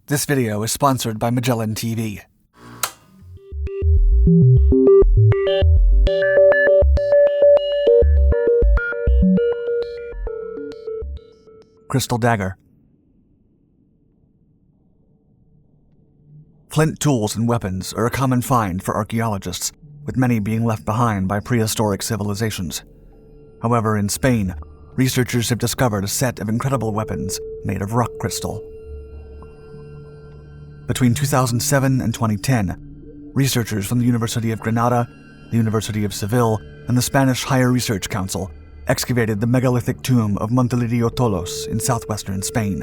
This video is sponsored by Magellan TV. Crystal Dagger. Flint tools and weapons are a common find for archaeologists, with many being left behind by prehistoric civilizations. However, in Spain, researchers have discovered a set of incredible weapons made of rock crystal. Between 2007 and 2010, researchers from the University of Granada, the University of Seville, and the Spanish Higher Research Council excavated the megalithic tomb of Montelirio Tholos in southwestern Spain.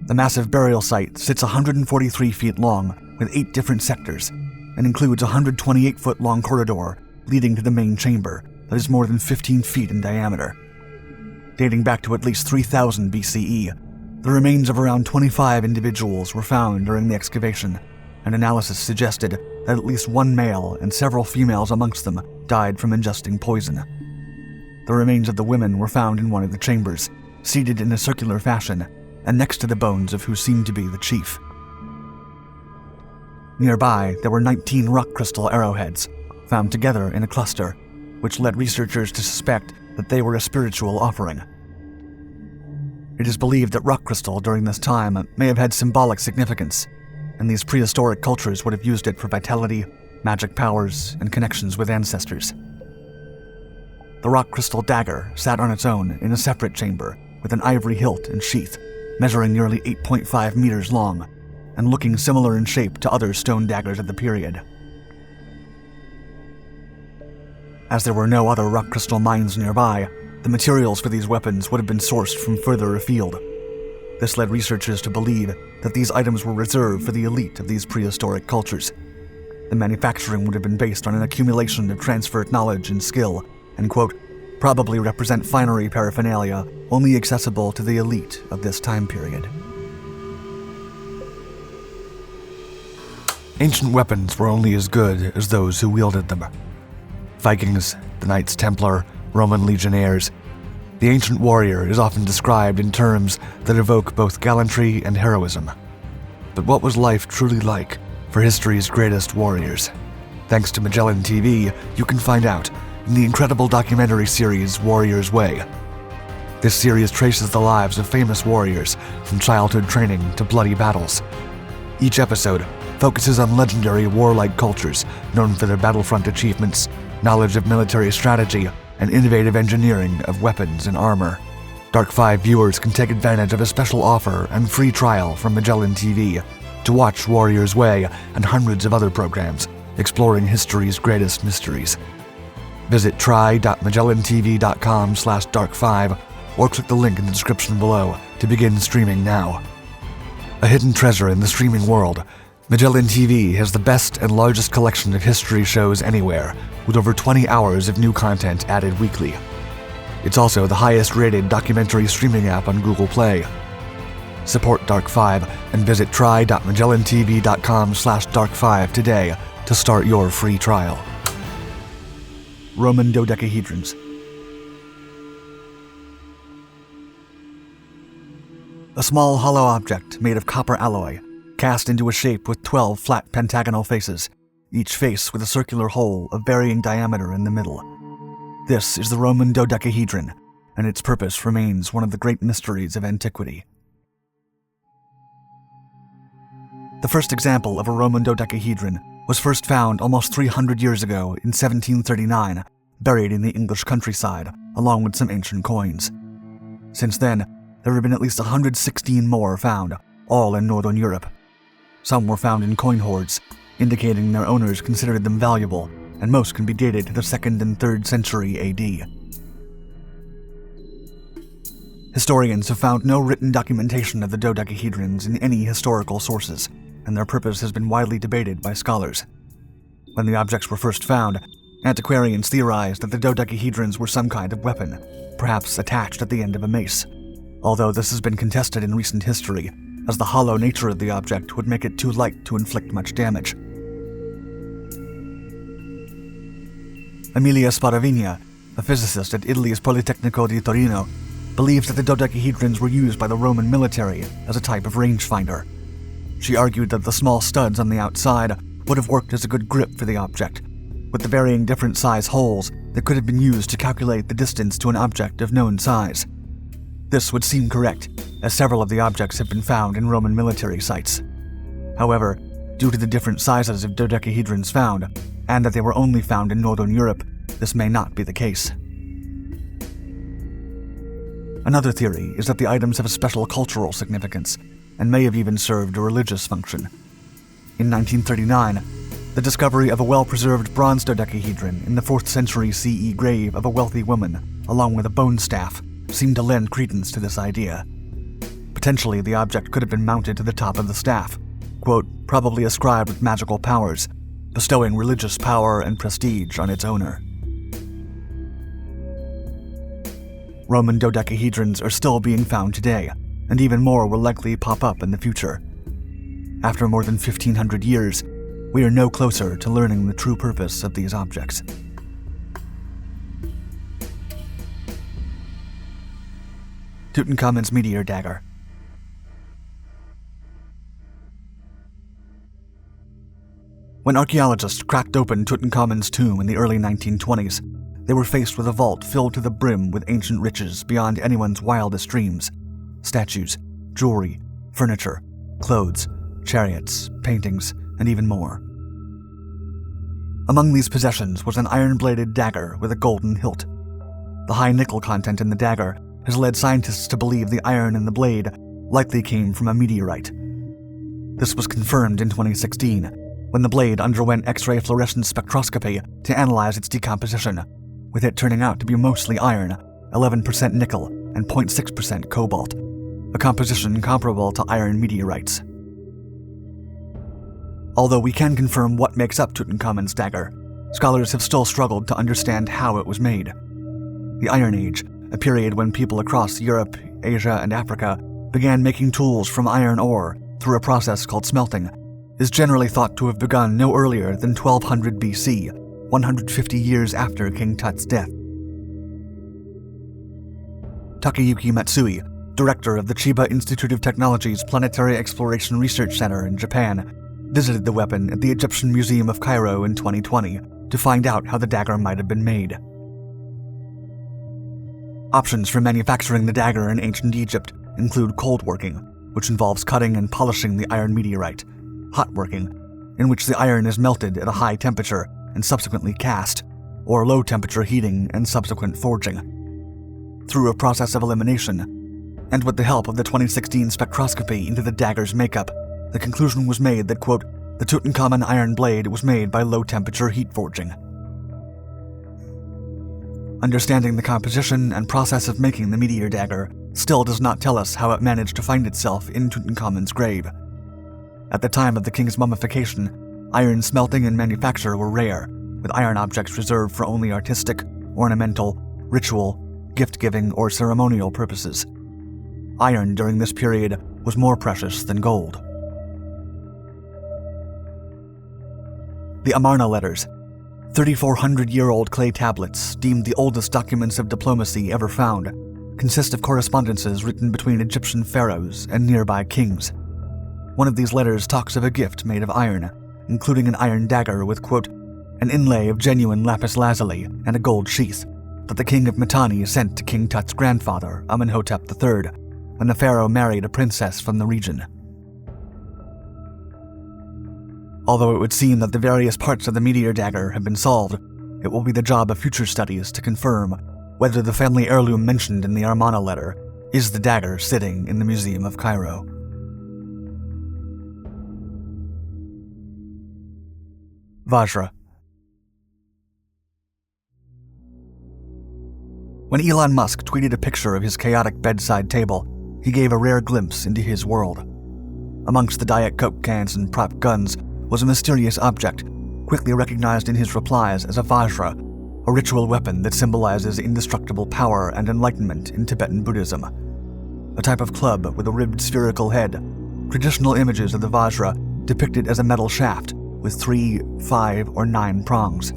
The massive burial site sits 143 feet long with 8 different sectors and includes a 128-foot-long corridor leading to the main chamber that is more than 15 feet in diameter. Dating back to at least 3000 BCE, the remains of around 25 individuals were found during the excavation, and analysis suggested that at least one male and several females amongst them died from ingesting poison. The remains of the women were found in one of the chambers, seated in a circular fashion, and next to the bones of who seemed to be the chief. Nearby, there were 19 rock crystal arrowheads, found together in a cluster, which led researchers to suspect that they were a spiritual offering. It is believed that rock crystal during this time may have had symbolic significance, and these prehistoric cultures would have used it for vitality, magic powers, and connections with ancestors. The rock crystal dagger sat on its own in a separate chamber with an ivory hilt and sheath, measuring nearly 8.5 meters long, and looking similar in shape to other stone daggers of the period. As there were no other rock crystal mines nearby, the materials for these weapons would have been sourced from further afield. This led researchers to believe that these items were reserved for the elite of these prehistoric cultures. The manufacturing would have been based on an accumulation of transferred knowledge and skill, and, quote, probably represent finery paraphernalia only accessible to the elite of this time period. Ancient weapons were only as good as those who wielded them. Vikings, the Knights Templar, Roman legionnaires. The ancient warrior is often described in terms that evoke both gallantry and heroism. But what was life truly like for history's greatest warriors? Thanks to Magellan TV, you can find out in the incredible documentary series Warrior's Way. This series traces the lives of famous warriors from childhood training to bloody battles. Each episode focuses on legendary warlike cultures known for their battlefront achievements, knowledge of military strategy, and innovative engineering of weapons and armor. Dark 5 viewers can take advantage of a special offer and free trial from Magellan TV to watch Warrior's Way and hundreds of other programs exploring history's greatest mysteries. Visit try.magellantv.com/dark5 or click the link in the description below to begin streaming now. A hidden treasure in the streaming world, Magellan TV has the best and largest collection of history shows anywhere, with over 20 hours of new content added weekly. It's also the highest-rated documentary streaming app on Google Play. Support Dark 5 and visit try.magellantv.com/dark5 today to start your free trial. Roman Dodecahedrons. A small hollow object made of copper alloy, cast into a shape with 12 flat pentagonal faces, each face with a circular hole of varying diameter in the middle. This is the Roman Dodecahedron, and its purpose remains one of the great mysteries of antiquity. The first example of a Roman dodecahedron was first found almost 300 years ago in 1739, buried in the English countryside, along with some ancient coins. Since then, there have been at least 116 more found, all in Northern Europe. Some were found in coin hoards, indicating their owners considered them valuable, and most can be dated to the 2nd and 3rd century AD. Historians have found no written documentation of the dodecahedrons in any historical sources, and their purpose has been widely debated by scholars. When the objects were first found, antiquarians theorized that the dodecahedrons were some kind of weapon, perhaps attached at the end of a mace, although this has been contested in recent history, as the hollow nature of the object would make it too light to inflict much damage. Emilia Sparavigna, a physicist at Italy's Politecnico di Torino, believes that the dodecahedrons were used by the Roman military as a type of rangefinder. She argued that the small studs on the outside would have worked as a good grip for the object, with the varying different size holes that could have been used to calculate the distance to an object of known size. This would seem correct, as several of the objects have been found in Roman military sites. However, due to the different sizes of dodecahedrons found, and that they were only found in Northern Europe, this may not be the case. Another theory is that the items have a special cultural significance, and may have even served a religious function. In 1939, the discovery of a well-preserved bronze dodecahedron in the 4th century CE grave of a wealthy woman, along with a bone staff, seemed to lend credence to this idea. Potentially, the object could have been mounted to the top of the staff, quote, probably ascribed with magical powers, bestowing religious power and prestige on its owner. Roman dodecahedrons are still being found today, and even more will likely pop up in the future. After more than 1,500 years, we are no closer to learning the true purpose of these objects. Tutankhamun's Meteor Dagger. When archaeologists cracked open Tutankhamun's tomb in the early 1920s, they were faced with a vault filled to the brim with ancient riches beyond anyone's wildest dreams. Statues, jewelry, furniture, clothes, chariots, paintings, and even more. Among these possessions was an iron-bladed dagger with a golden hilt. The high nickel content in the dagger has led scientists to believe the iron in the blade likely came from a meteorite. This was confirmed in 2016, when the blade underwent X-ray fluorescence spectroscopy to analyze its decomposition, with it turning out to be mostly iron, 11% nickel, and 0.6% cobalt, a composition comparable to iron meteorites. Although we can confirm what makes up Tutankhamun's dagger, scholars have still struggled to understand how it was made. The Iron Age, a period when people across Europe, Asia, and Africa began making tools from iron ore through a process called smelting, is generally thought to have begun no earlier than 1200 BC, 150 years after King Tut's death. Takeyuki Matsui, director of the Chiba Institute of Technology's Planetary Exploration Research Center in Japan, visited the weapon at the Egyptian Museum of Cairo in 2020 to find out how the dagger might have been made. Options for manufacturing the dagger in ancient Egypt include cold working, which involves cutting and polishing the iron meteorite, hot working, in which the iron is melted at a high temperature and subsequently cast, or low temperature heating and subsequent forging. Through a process of elimination, and with the help of the 2016 spectroscopy into the dagger's makeup, the conclusion was made that, quote, the Tutankhamun iron blade was made by low-temperature heat forging. Understanding the composition and process of making the meteor dagger still does not tell us how it managed to find itself in Tutankhamun's grave. At the time of the king's mummification, iron smelting and manufacture were rare, with iron objects reserved for only artistic, ornamental, ritual, gift-giving, or ceremonial purposes. Iron during this period was more precious than gold. The Amarna letters, 3,400-year-old clay tablets deemed the oldest documents of diplomacy ever found, consist of correspondences written between Egyptian pharaohs and nearby kings. One of these letters talks of a gift made of iron, including an iron dagger with, quote, an inlay of genuine lapis lazuli and a gold sheath, that the king of Mitanni sent to King Tut's grandfather, Amenhotep III, when the pharaoh married a princess from the region. Although it would seem that the various parts of the meteor dagger have been solved, it will be the job of future studies to confirm whether the family heirloom mentioned in the Amarna letter is the dagger sitting in the Museum of Cairo. Vajra. When Elon Musk tweeted a picture of his chaotic bedside table, he gave a rare glimpse into his world. Amongst the Diet Coke cans and prop guns was a mysterious object, quickly recognized in his replies as a Vajra, a ritual weapon that symbolizes indestructible power and enlightenment in Tibetan Buddhism. A type of club with a ribbed spherical head, traditional images of the Vajra depicted as a metal shaft with 3, 5, or 9 prongs.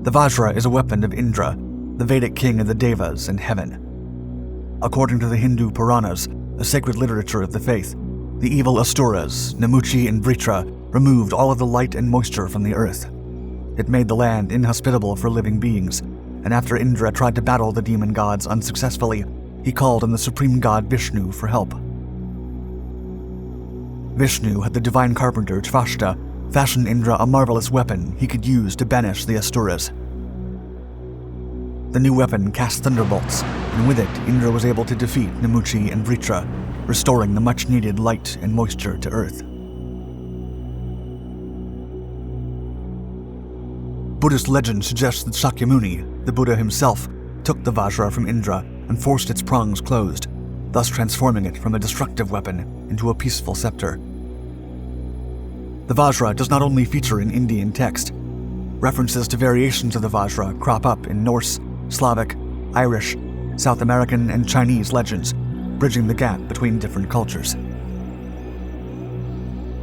The Vajra is a weapon of Indra, the Vedic king of the Devas and heaven. According to the Hindu Puranas, a sacred literature of the faith, the evil Asuras, Namuchi and Vritra, removed all of the light and moisture from the earth. It made the land inhospitable for living beings, and after Indra tried to battle the demon gods unsuccessfully, he called on the supreme god Vishnu for help. Vishnu had the divine carpenter Tvashta fashion Indra a marvelous weapon he could use to banish the Asuras. The new weapon cast thunderbolts, and with it, Indra was able to defeat Namuchi and Vritra, restoring the much-needed light and moisture to Earth. Buddhist legend suggests that Shakyamuni, the Buddha himself, took the Vajra from Indra and forced its prongs closed, thus transforming it from a destructive weapon into a peaceful scepter. The Vajra does not only feature in Indian text. References to variations of the Vajra crop up in Norse, Slavic, Irish, South American, and Chinese legends, bridging the gap between different cultures.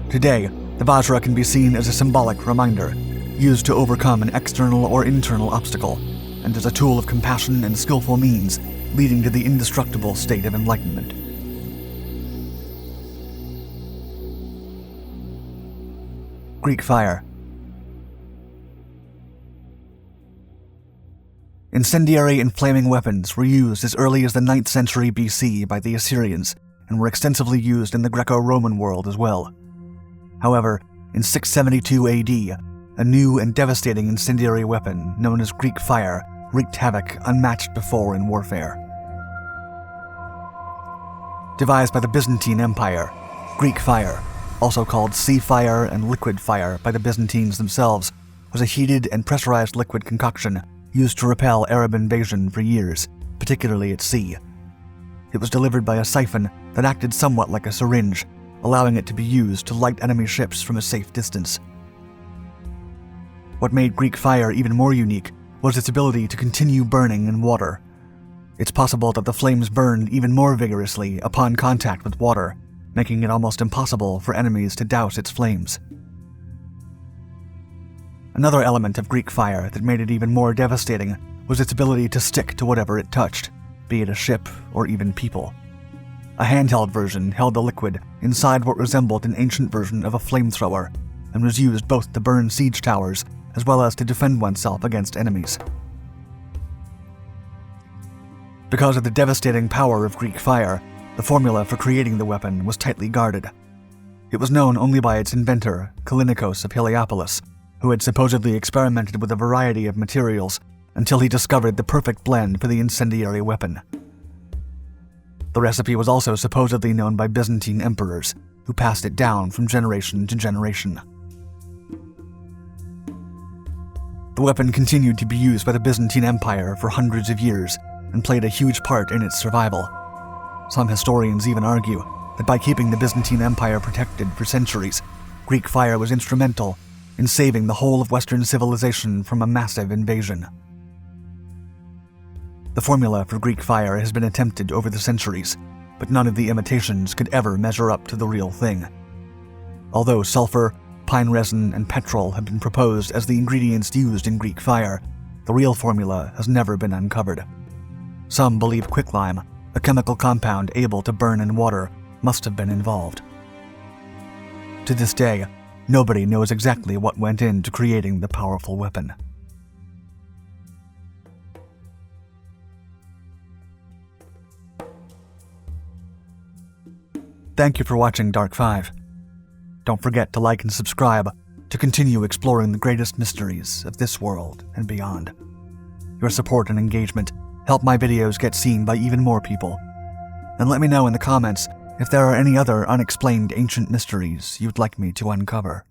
Today, the Vajra can be seen as a symbolic reminder, used to overcome an external or internal obstacle, and as a tool of compassion and skillful means, leading to the indestructible state of enlightenment. Greek fire. Incendiary and flaming weapons were used as early as the 9th century BC by the Assyrians and were extensively used in the Greco-Roman world as well. However, in 672 AD, a new and devastating incendiary weapon known as Greek fire wreaked havoc unmatched before in warfare. Devised by the Byzantine Empire, Greek fire, also called sea fire and liquid fire by the Byzantines themselves, was a heated and pressurized liquid concoction used to repel Arab invasion for years, particularly at sea. It was delivered by a siphon that acted somewhat like a syringe, allowing it to be used to light enemy ships from a safe distance. What made Greek fire even more unique was its ability to continue burning in water. It's possible that the flames burned even more vigorously upon contact with water, making it almost impossible for enemies to douse its flames. Another element of Greek fire that made it even more devastating was its ability to stick to whatever it touched, be it a ship or even people. A handheld version held the liquid inside what resembled an ancient version of a flamethrower, and was used both to burn siege towers as well as to defend oneself against enemies. Because of the devastating power of Greek fire, the formula for creating the weapon was tightly guarded. It was known only by its inventor, Callinicos of Heliopolis, who had supposedly experimented with a variety of materials until he discovered the perfect blend for the incendiary weapon. The recipe was also supposedly known by Byzantine emperors, who passed it down from generation to generation. The weapon continued to be used by the Byzantine Empire for hundreds of years and played a huge part in its survival. Some historians even argue that by keeping the Byzantine Empire protected for centuries, Greek fire was instrumental in saving the whole of Western civilization from a massive invasion. The formula for Greek fire has been attempted over the centuries, but none of the imitations could ever measure up to the real thing. Although sulfur, pine resin, and petrol have been proposed as the ingredients used in Greek fire, the real formula has never been uncovered. Some believe quicklime, a chemical compound able to burn in water, must have been involved. To this day, nobody knows exactly what went into creating the powerful weapon. Thank you for watching Dark 5. Don't forget to like and subscribe to continue exploring the greatest mysteries of this world and beyond. Your support and engagement help my videos get seen by even more people. And let me know in the comments if there are any other unexplained ancient mysteries you'd like me to uncover.